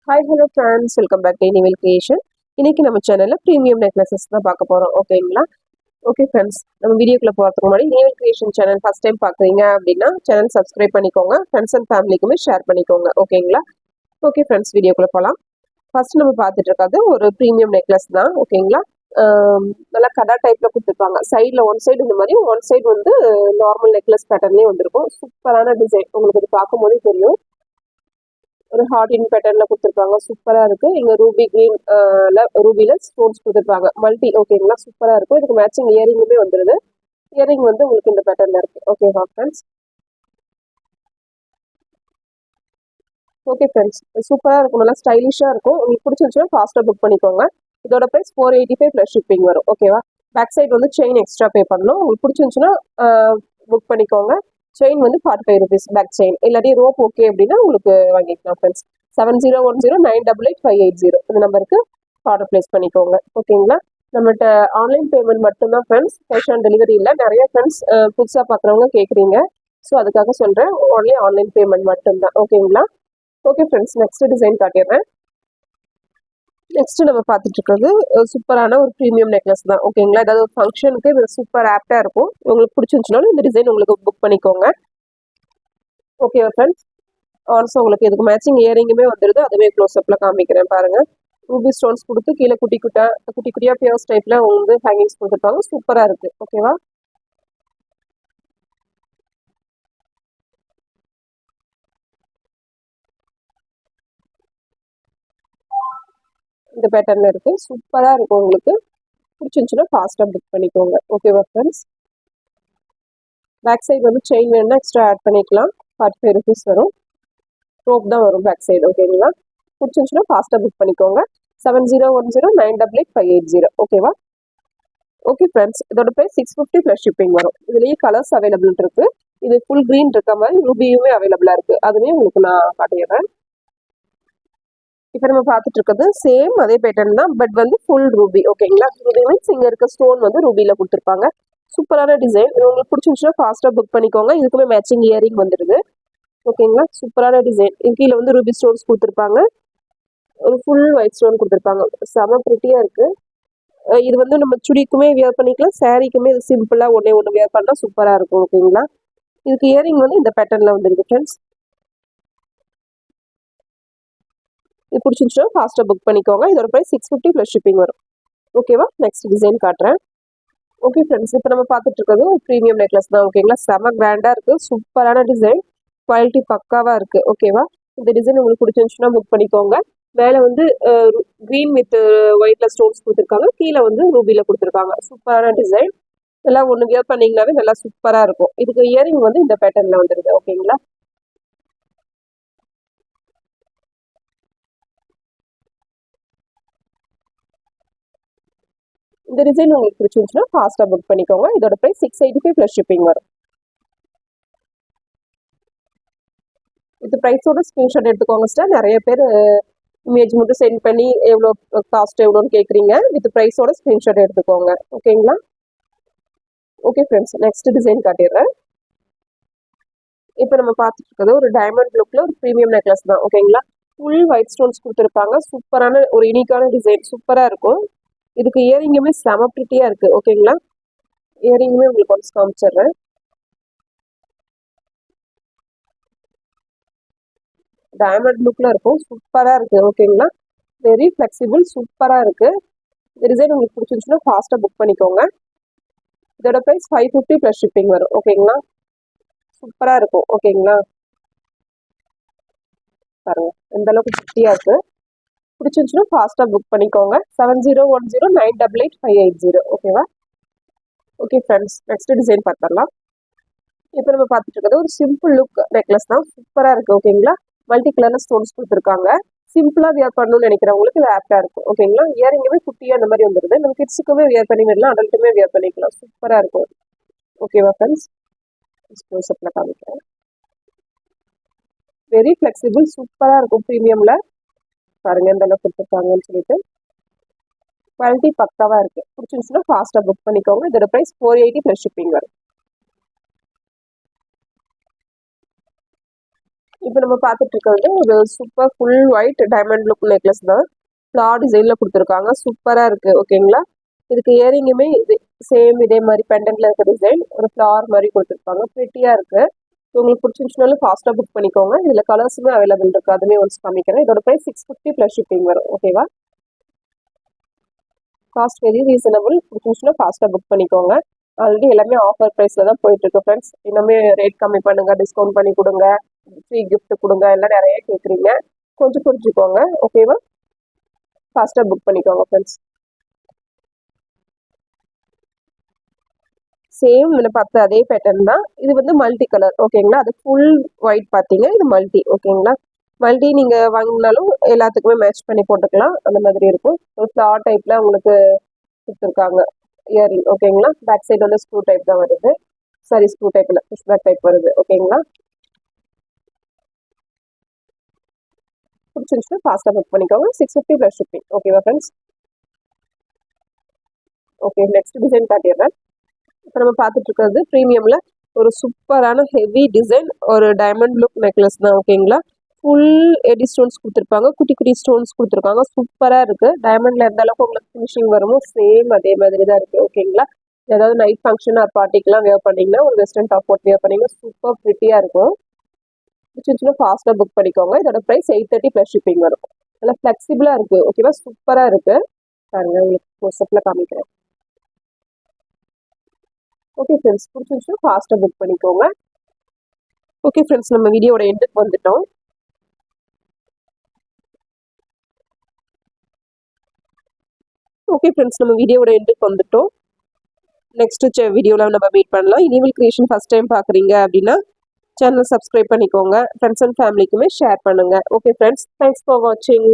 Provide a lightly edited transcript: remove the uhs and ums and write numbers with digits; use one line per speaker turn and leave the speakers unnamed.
Hi hello friends, welcome back to Nivil creation. இன்னைக்கு நம்ம சேனலில் ப்ரீமியம் நெக்லஸஸ் தான் பார்க்க போகிறோம். ஓகேங்களா? ஓகே ஃப்ரெண்ட்ஸ், நம்ம வீடியோக்குள்ளே போகிறதுக்கு முன்னாடி நிவில் கிரியேஷன் சேனல் ஃபஸ்ட் டைம் பார்க்குறீங்க அப்படின்னா சேனல் சப்ஸ்கிரைப் பண்ணிக்கோங்க. ஃப்ரெண்ட்ஸ் அண்ட் ஃபேமிலிக்குமே ஷேர் பண்ணிக்கோங்க. ஓகேங்களா? ஓகே ஃப்ரெண்ட்ஸ், வீடியோக்குள்ளே போகலாம். ஃபர்ஸ்ட் நம்ம பார்த்துட்டு இருக்கிறது ஒரு ப்ரீமியம் நெக்லஸ் தான். ஓகேங்களா? நல்லா கடா டைப்பில் கொடுத்துருப்பாங்க. சைடில் ஒன் சைடு இந்த மாதிரி, ஒன் சைடு வந்து நார்மல் நெக்லஸ் பேட்டர்ன்லேயே வந்திருக்கும். சூப்பரான டிசைன், உங்களுக்கு இது பார்க்கும்போதே தெரியும். ஒரு ஹார்டின் பேட்டர்ன்ல கொடுத்துருப்பாங்க. சூப்பரா இருக்கு. இங்க ரூபி கிரீன் ரூபில ஸ்டோன்ஸ் கொடுத்துருப்பாங்க. மல்டி. ஓகேங்களா? சூப்பரா இருக்கும். இதுக்கு மேட்சிங் இயரிங்குமே வந்துருது. இயரிங் வந்து உங்களுக்கு இந்த பேட்டர்ன்ல இருக்கு. ஓகேவா ஃப்ரெண்ட்ஸ்? ஓகே ஃப்ரெண்ட்ஸ், சூப்பரா இருக்கும். நல்லா ஸ்டைலிஷா இருக்கும். உங்களுக்கு பிடிச்சிருந்துச்சுன்னா ஃபாஸ்டா புக் பண்ணிக்கோங்க. இதோட பிரைஸ் 485 ப்ளஸ் ஷிப்பிங் வரும். ஓகேவா? பேக் சைடு வந்து செயின் எக்ஸ்ட்ரா பே பண்ணணும். உங்களுக்கு பிடிச்சிருந்துச்சுன்னா புக் பண்ணிக்கோங்க. செயின் வந்து 45 ருபீஸ் பேக் செயின். இல்லாட்டி ரோப் ஓகே அப்படின்னா உங்களுக்கு வாங்கிக்கலாம் ஃப்ரெண்ட்ஸ். 7010988580 இந்த நம்பருக்கு ஆர்டர் பிளேஸ் பண்ணிக்கோங்க. ஓகேங்களா? நம்மகிட்ட ஆன்லைன் பேமெண்ட் மட்டும்தான் ஃப்ரெண்ட்ஸ், கேஷ் ஆன் டெலிவரி இல்லை. நிறைய ஃப்ரெண்ட்ஸ் புதுசாக பார்க்குறவங்க கேட்குறீங்க. ஸோ அதுக்காக சொல்கிறேன், ஓன்லி ஆன்லைன் பேமெண்ட் மட்டும்தான். ஓகேங்களா? ஓகே ஃப்ரெண்ட்ஸ், நெக்ஸ்ட் டிசைன் காட்டிடுறேன். நெக்ஸ்ட் நம்ம பார்த்துட்டு இருக்கிறது சூப்பரான ஒரு ப்ரீமியம் நெக்லஸ் தான். ஓகேங்களா? ஏதாவது ஒரு ஃபங்க்ஷனுக்கு இது சூப்பர் ஆப்டாக இருக்கும். உங்களுக்கு பிடிச்சிருந்துச்சுனாலும் இந்த டிசைன் உங்களுக்கு புக் பண்ணிக்கோங்க. ஓகேவா ஃப்ரெண்ட்ஸ்? ஆல்சோ உங்களுக்கு இதுக்கு மேட்சிங் இயரிங்குமே வந்துடுது. அதுவே க்ளோஸ் அப்ல காமிக்கிறேன் பாருங்க. ரூபி ஸ்டோன்ஸ் கொடுத்து கீழே குட்டி குட்டியா பியர்ஸ் டைப்ல வந்து ஹேங்கிங்ஸ் கொடுத்துருப்பாங்க. சூப்பரா இருக்கு. ஓகேவா? இந்த பேட்டர்ல இருக்கு. சூப்பரா இருக்கும். உங்களுக்கு பிடிச்சிருந்துச்சுன்னா ஃபாஸ்டா புக் பண்ணிக்கோங்க. ஓகேவா ஃப்ரெண்ட்ஸ்? பேக் சைடு வந்து செயின் வேணும்னா எக்ஸ்ட்ரா ஆட் பண்ணிக்கலாம். 45 ருபீஸ் வரும். ரோப் தான் வரும் பேக் சைடு. ஓகேங்களா? பிடிச்சிருந்துச்சுன்னா ஃபாஸ்ட்டாக புக் பண்ணிக்கோங்க. 7010988580. ஓகேவா? ஓகே ஃப்ரெண்ட்ஸ், இதோட ப்ரைஸ் 650 ப்ளஸ் ஷிப்பிங் வரும். இதுலேயே கலர்ஸ் அவைலபிள் இருக்கு. இது ஃபுல் க்ரீன் இருக்க மாதிரி ரூபியுமே அவைலபிளாக இருக்கு. அதுவே உங்களுக்கு நான் காட்டிடுறேன். இப்போ நம்ம பார்த்துட்டு இருக்கிறது சேம் அதே பேட்டர்ன் தான், பட் வந்து ஃபுல் ரூபி. ஓகேங்களா? ரூபி மீன்ஸ் இங்கே இருக்க ஸ்டோன் வந்து ரூபியில் கொடுத்துருப்பாங்க. சூப்பரான டிசைன். இது உங்களுக்கு பிடிச்சிருந்துச்சுன்னா ஃபாஸ்ட்டாக புக் பண்ணிக்கோங்க. இதுக்குமே மேட்சிங் இயரிங் வந்துடுது. ஓகேங்களா? சூப்பரான டிசைன். கீழே வந்து ரூபி ஸ்டோன்ஸ் கொடுத்துருப்பாங்க. ஒரு ஃபுல் ஒயிட் ஸ்டோன் கொடுத்துருப்பாங்க. செம ப்ரிட்டியாக இருக்குது. இது வந்து நம்ம சுடிக்குமே வியர் பண்ணிக்கலாம். சாரீக்குமே இது சிம்பிளாக ஒன்றே ஒன்று வியர் பண்ணால் சூப்பராக இருக்கும். ஓகேங்களா? இதுக்கு இயரிங் வந்து இந்த பேட்டர்னில் வந்துருக்கு ஃப்ரெண்ட்ஸ். இது பிடிச்சிருந்துச்சுன்னா ஃபாஸ்ட்டாக புக் பண்ணிக்கோங்க. இதோட ப்ரைஸ் 650 ப்ளஸ் ஷிப்பிங் வரும். ஓகேவா? நெக்ஸ்ட் டிசைன் காட்டுறேன். ஓகே ஃப்ரெண்ட்ஸ், இப்போ நம்ம பார்த்துட்டு இருக்கிறது ப்ரீமியம் நெக்லஸ் தான். ஓகேங்களா? செம கிராண்டாக இருக்குது. சூப்பரான டிசைன். குவாலிட்டி பக்காவாக இருக்குது. ஓகேவா? இந்த டிசைன் உங்களுக்கு பிடிச்சிருந்துச்சுன்னா புக் பண்ணிக்கோங்க. மேலே வந்து க்ரீன் வித் ஒயிட்ல ஸ்டோன்ஸ் கொடுத்துருக்காங்க. கீழே வந்து ரூபியில் கொடுத்துருக்காங்க. சூப்பரான டிசைன். எல்லாம் ஒன்று வியர் பண்ணிங்கனாவே நல்லா சூப்பராக இருக்கும். இதுக்கு இயரிங் வந்து இந்த பேட்டர்னில் வந்துடுது. ஓகேங்களா? இந்த டிசைன் உங்களுக்கு பிடிச்சிருந்துச்சுன்னா ஃபாஸ்ட்டாக புக் பண்ணிக்கோங்க. இதோட ப்ரைஸ் 685 ப்ளஸ் ஷிப்பிங் வரும். இது ப்ரைஸோட ஸ்க்ரீன்ஷாட் எடுத்துக்கோங்க சார். நிறைய பேர் இமேஜ் மட்டும் சென்ட் பண்ணி எவ்வளோ காஸ்ட் எவ்வளோன்னு கேட்குறீங்க. வித் ப்ரைஸோட ஸ்க்ரீன்ஷாட் எடுத்துக்கோங்க. ஓகேங்களா? ஓகே ஃப்ரெண்ட்ஸ், நெக்ஸ்ட் டிசைன் காட்டிடுறேன். இப்போ நம்ம பார்த்துட்டு இருக்கிறது ஒரு டைமண்ட் லுக்கில் ஒரு ப்ரீமியம் நெக்லஸ் தான். ஓகேங்களா? ஃபுல் ஒயிட் ஸ்டோன்ஸ் கொடுத்துருப்பாங்க. சூப்பரான ஒரு யூனிக்கான டிசைன். சூப்பராக இருக்கும். இதுக்கு இயரிங்குமே செம ப்ரிட்டியாக இருக்குது. ஓகேங்களா? இயரிங்குமே உங்களுக்கு ஒன்ஸ் காமிச்சிடுறேன். டைமண்ட் லுக்கில் இருக்கும். சூப்பராக இருக்குது. ஓகேங்களா? Very flexible. சூப்பராக இருக்குது. இந்த டிசைன் உங்களுக்கு பிடிச்சிருந்துச்சுன்னா ஃபாஸ்ட்டாக புக் பண்ணிக்கோங்க. இதோட ப்ரைஸ் 550 ப்ளஸ் ஷிப்பிங் வரும். ஓகேங்களா? சூப்பராக இருக்கும். ஓகேங்களா? பாருங்க எந்த அளவுக்கு குட்டியாக இருக்குது. பிடிச்சிருந்துச்சுன்னா ஃபாஸ்ட்டாக புக் பண்ணிக்கோங்க. 7010988580. ஓகேவா? ஓகே ஃப்ரெண்ட்ஸ், நெக்ஸ்ட் டிசைன் பார்த்துடலாம். இப்போ நம்ம பார்த்துட்டு இருக்கிறது ஒரு சிம்பிள் லுக் நெக்லஸ் தான். சூப்பராக இருக்குது. ஓகேங்களா? மல்டி கலரில் ஸ்டோன்ஸ் கொடுத்துருக்காங்க. சிம்பிளாக வியர் பண்ணணும்னு நினைக்கிறவங்களுக்கு இது ஆப்டாக இருக்கும். ஓகேங்களா? இயரிங்குமே குட்டியாக அந்த மாதிரி வந்துடுது. நம்ம கிட்ஸுக்குமே வியர் பண்ணி விடலாம், அடல்ட்டுமே வியர் பண்ணிக்கலாம். சூப்பராக இருக்கும். ஓகேவா ஃப்ரெண்ட்ஸ்? க்ளோஸ்அப்ல காமிக்கிறேன். Very flexible. சூப்பராக இருக்கும். ப்ரீமியமில் பாருங்க எந்த அளவுக்கு கொடுத்துருக்காங்கன்னு சொல்லிட்டு. குவாலிட்டி பக்காவாக இருக்குது. பிடிச்சிருந்துச்சுன்னா ஃபாஸ்ட்டாக புக் பண்ணிக்கோங்க. இதோட ப்ரைஸ் 480 ப்ளஸ் ஷிப்பிங் வரும். இப்போ நம்ம பார்த்துட்டு இருக்கிறது ஒரு super full white diamond look necklace தான். ஃப்ளார் டிசைனில் கொடுத்துருக்காங்க. சூப்பராக இருக்குது ஓகேங்களா. இதுக்கு இயரிங்குமே இது சேம் இதே மாதிரி பெண்டன்ட்ல இருக்க டிசைன் ஒரு ஃப்ளார் மாதிரி கொடுத்துருப்பாங்க. ப்ரிட்டியாக இருக்குது. உங்களுக்கு பிடிச்சிருந்துச்சுனாலும் ஃபாஸ்ட்டாக புக் பண்ணிக்கோங்க. இதில் கலர்ஸுமே அவைலபிள் இருக்குது. அதுவுமே ஒன்ஸ் காமிக்கிறேன். இதோட ப்ரைஸ் 650 ப்ளஸ் ஷிப்பிங் வரும். ஓகேவா. Cost very reasonable. பிடிச்சிருந்துச்சுன்னா ஃபாஸ்ட்டாக புக் பண்ணிக்கோங்க. ஆல்ரெடி எல்லாமே ஆஃபர் ப்ரைஸில் தான் போயிட்டுருக்கு ஃப்ரெண்ட்ஸ். இன்னுமே ரேட் கம்மி பண்ணுங்கள், டிஸ்கவுண்ட் பண்ணி கொடுங்க, ஃப்ரீ கிஃப்ட் கொடுங்க, எல்லாம் நிறைய கேட்குறீங்க. கொஞ்சம் புரிஞ்சுக்கோங்க. ஓகேவா. ஃபாஸ்ட்டாக புக் பண்ணிக்கோங்க ஃப்ரெண்ட்ஸ். சேம் இதில் பார்த்து அதே பேட்டர்ன் தான். இது வந்து மல்டி கலர் ஓகேங்களா. அது ஃபுல் ஒயிட் பார்த்தீங்க, இது மல்டி ஓகேங்களா. மல்டி நீங்கள் வாங்கினாலும் எல்லாத்துக்குமே மேட்ச் பண்ணி போட்டுக்கலாம். அந்த மாதிரி இருக்கும். ஒரு ஃப்ளார் டைப்பில் உங்களுக்கு கொடுத்துருக்காங்க இயரிங் ஓகேங்களா. பேக் சைடு வந்து ஸ்க்ரூ டைப் தான் வருது. சாரி, ஸ்க்ரூ டைப் இல்லை, புஷ் பேக் டைப் வருது ஓகேங்களா. பிடிச்சிருந்துச்சுன்னா ஃபாஸ்ட்டாக புக் பண்ணிக்கோங்க. 650 ப்ளஸ் ஷிப்பிங். ஓகேவா ஃப்ரெண்ட்ஸ். ஓகே, நெக்ஸ்ட் டிசைன் காட்டிடுறேன். இப்போ நம்ம பார்த்துட்டு இருக்கிறது ப்ரீமியமில் ஒரு சூப்பரான ஹெவி டிசைன் ஒரு டைமண்ட் லுக் நெக்லஸ் தான் ஓகேங்களா. ஃபுல் எடி ஸ்டோன்ஸ் கொடுத்துருப்பாங்க, குட்டி குட்டி ஸ்டோன்ஸ் கொடுத்துருக்காங்க. சூப்பராக இருக்குது. டைமண்டில் எந்த அளவுக்கு உங்களுக்கு ஃபினிஷிங் வருமோ சேம் அதே மாதிரி தான் இருக்குது ஓகேங்களா. ஏதாவது நைட் ஃபங்க்ஷன் ஆர் பார்ட்டிக்கெலாம் வேர் பண்ணிங்கன்னா ஒரு வெஸ்டர்ன் டாப் போட்டு வேர் பண்ணிங்கன்னா சூப்பர் ப்ரிட்டியாக இருக்கும். சின்ன ஃபாஸ்ட்டாக புக் பண்ணிக்கோங்க. இதோட ப்ரைஸ் 830 ப்ளஸ் ஷிப்பிங் வரும். நல்லா ஃப்ளெக்சிபிளாக இருக்குது ஓகேவா. சூப்பராக இருக்குது. பாருங்க, உங்களுக்கு க்ளோஸ்அப்பில் காமிக்கிறேன். ஓகே ஃப்ரெண்ட்ஸ், பிடிச்சிருந்துச்சுன்னா ஃபாஸ்ட்டாக புக் பண்ணிக்கோங்க. ஓகே ஃப்ரெண்ட்ஸ், நம்ம வீடியோட எண்டுக்கு வந்துட்டோம். ஓகே ஃப்ரெண்ட்ஸ், நம்ம வீடியோட எண்டுக்கு வந்துட்டோம். நெக்ஸ்ட் வீடியோவில் நம்ம மீட் பண்ணலாம். இனிவல் கிரியேஷன் ஃபஸ்ட் டைம் பார்க்குறீங்க அப்படின்னா சேனல் சப்ஸ்கிரைப் பண்ணிக்கோங்க. ஃப்ரெண்ட்ஸ் அண்ட் ஃபேமிலிக்குமே ஷேர் பண்ணுங்கள். ஓகே ஃப்ரெண்ட்ஸ், தேங்க்ஸ் ஃபார் வாட்சிங்.